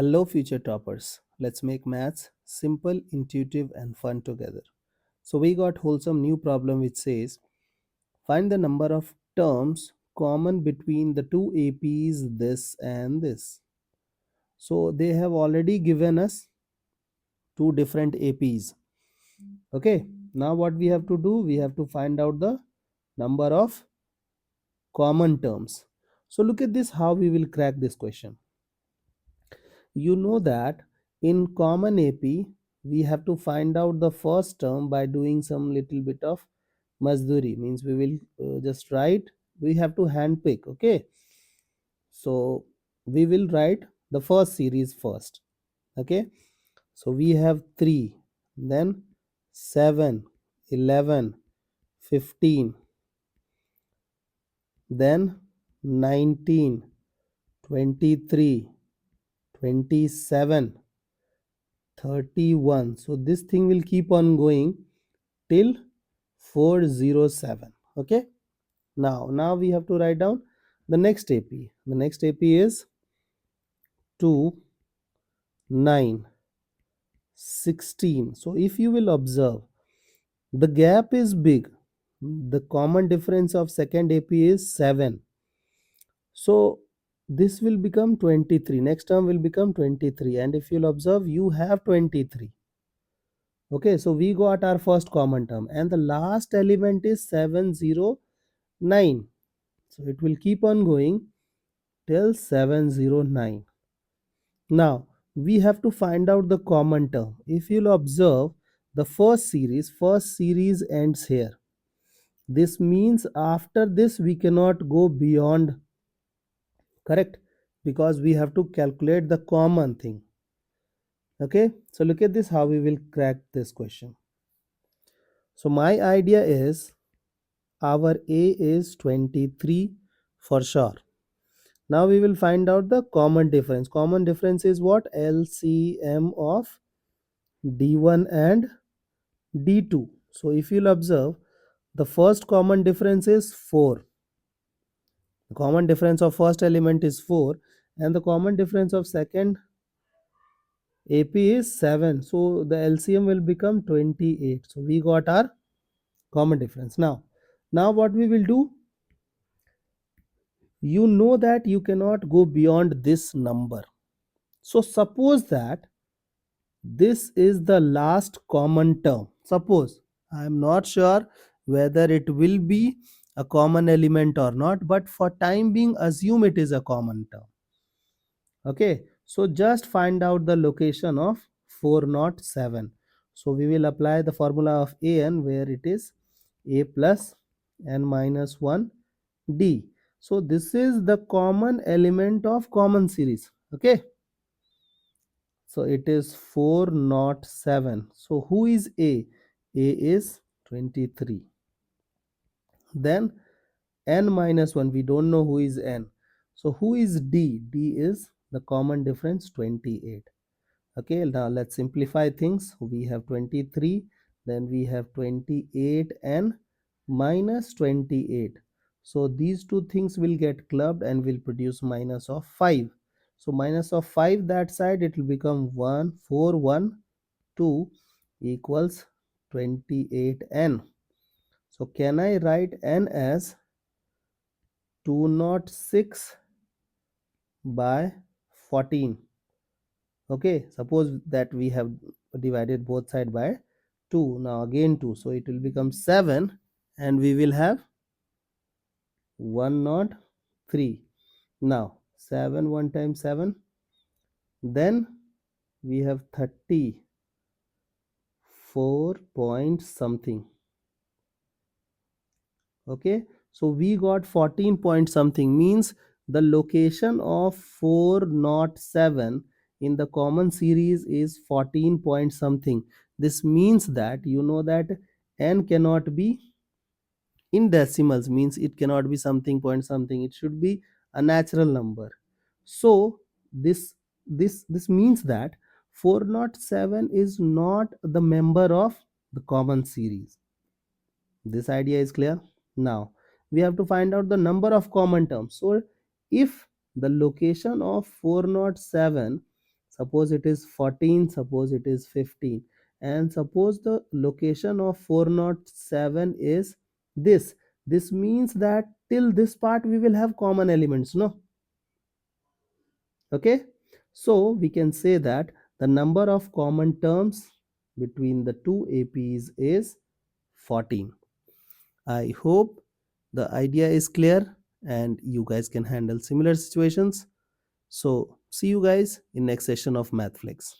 Hello, future toppers. Let's make maths simple, intuitive, and fun together. So, we got wholesome new problem which says find the number of terms common between the two APs this and this. So, they have already given us two different APs. Okay, now what we have to do? We have to find out the number of common terms. So, look at this how we will crack this question. You know that in common AP we have to find out the first term by doing some little bit of mazduri, means we will just write, we have to hand pick. Okay, so we will write the first series first. Okay, so we have 3, then 7, 11, 15, then 19, 23, 27, 31. So this thing will keep on going till 407. Okay, now we have to write down the next AP. The next AP is 2, 9, 16. So if you will observe, the gap is big. The common difference of second AP is 7. So this will become 23. Next term will become 23. And if you'll observe, you have 23. Okay, so we got our first common term, and the last element is 709. So it will keep on going till 709. Now we have to find out the common term. If you'll observe, the first series ends here. This means after this we cannot go beyond, correct? Because we have to calculate the common thing. Okay, so look at this how we will crack this question. So my idea is our A is 23 for sure. Now we will find out the common difference. Common difference is what? LCM of D1 and D2. So if you'll observe, the first common difference is 4. The common difference of first element is 4, and the common difference of second AP is 7. So the LCM will become 28. So we got our common difference. Now what we will do? You know that you cannot go beyond this number. So suppose that this is the last common term. Suppose, I am not sure whether it will be a common element or not, but for time being assume it is a common term. Okay, so just find out the location of 407. So we will apply the formula of an, where it is a plus n minus 1 d. So this is the common element of common series. Okay, so it is 407. So who is A? A is 23. Then n minus 1, we don't know who is n. So who is D? D is the common difference 28. Okay, now let's simplify things. We have 23, then we have 28 and minus 28. So these two things will get clubbed and will produce minus of 5. So minus of 5 that side, it will become 1, 4, 1, 2 equals 28n. So can I write n as 206 by 14? Okay, suppose that we have divided both side by 2. Now again 2, so it will become 7, and we will have 103. Now 7, 1 times 7, then we have 34 point something. Okay, so we got 14 point something, means the location of 407 in the common series is 14 point something. This means that you know that n cannot be in decimals, means it cannot be something point something, it should be a natural number. So this means that 407 is not the member of the common series. This idea is clear. Now we have to find out the number of common terms. So if the location of 407, suppose it is 14, suppose it is 15, and suppose the location of 407 is this. This means that till this part we will have common elements, no? Okay, so we can say that the number of common terms between the two APs is 14. I hope the idea is clear and you guys can handle similar situations. So see you guys in next session of Mathflix.